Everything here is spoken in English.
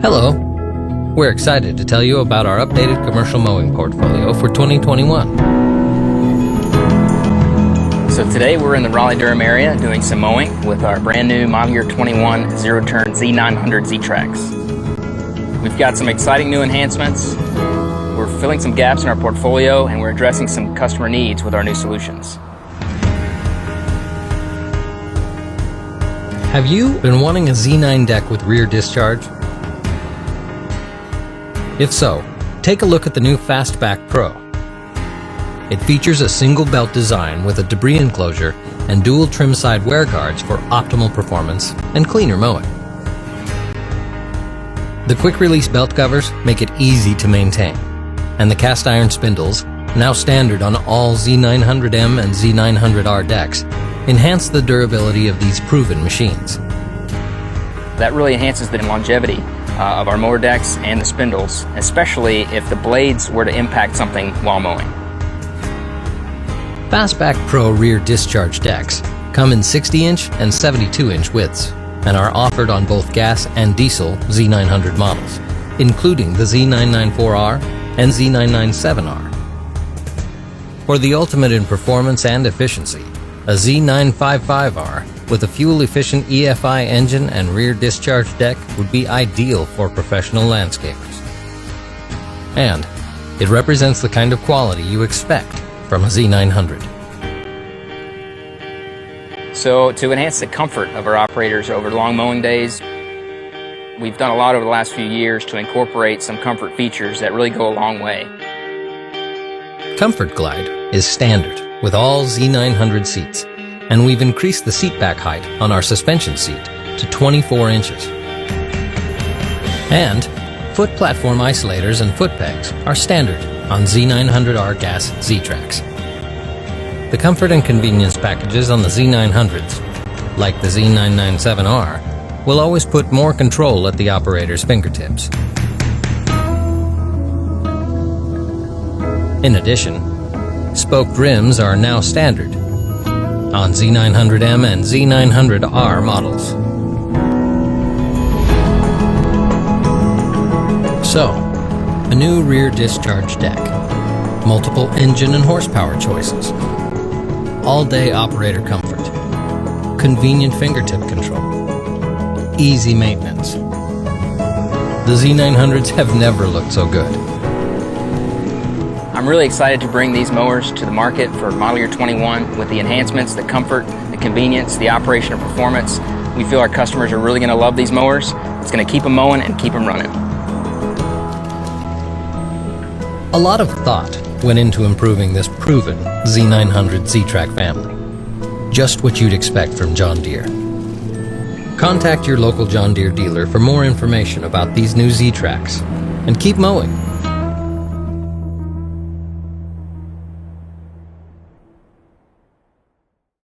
Hello. We're excited to tell you about our updated commercial mowing portfolio for 2021. So today we're in the Raleigh-Durham area doing some mowing with our brand new model year 21 zero-turn Z900 Z-Tracks. We've got some exciting new enhancements. We're filling some gaps in our portfolio and we're addressing some customer needs with our new solutions. Have you been wanting a Z9 deck with rear discharge? If so, take a look at the new Fastback Pro. It features a single belt design with a debris enclosure and dual trim side wear guards for optimal performance and cleaner mowing. The quick release belt covers make it easy to maintain, and the cast iron spindles, now standard on all Z900M and Z900R decks, enhance the durability of these proven machines. That really enhances the longevity of our mower decks and the spindles, especially if the blades were to impact something while mowing. Fastback Pro rear discharge decks come in 60-inch and 72-inch widths and are offered on both gas and diesel Z900 models, including the Z994R and Z997R. For the ultimate in performance and efficiency, a Z955R with a fuel-efficient EFI engine and rear discharge deck would be ideal for professional landscapers. And it represents the kind of quality you expect from a Z900. So to enhance the comfort of our operators over long mowing days, we've done a lot over the last few years to incorporate some comfort features that really go a long way. ComfortGlide is standard with all Z900 seats, and we've increased the seat back height on our suspension seat to 24 inches. And foot platform isolators and foot pegs are standard on Z900R gas Z-Tracks. The comfort and convenience packages on the Z900s, like the Z997R, will always put more control at the operator's fingertips. In addition, spoked rims are now standard on Z900M and Z900R models. So, a new rear discharge deck, multiple engine and horsepower choices, all-day operator comfort, convenient fingertip control, easy maintenance. The Z900s have never looked so good. I'm really excited to bring these mowers to the market for model year 21 with the enhancements, the comfort, the convenience, the operation and performance. We feel our customers are really going to love these mowers. It's going to keep them mowing and keep them running. A lot of thought went into improving this proven Z900 Z-Track family. Just what you'd expect from John Deere. Contact your local John Deere dealer for more information about these new Z-Tracks and keep mowing.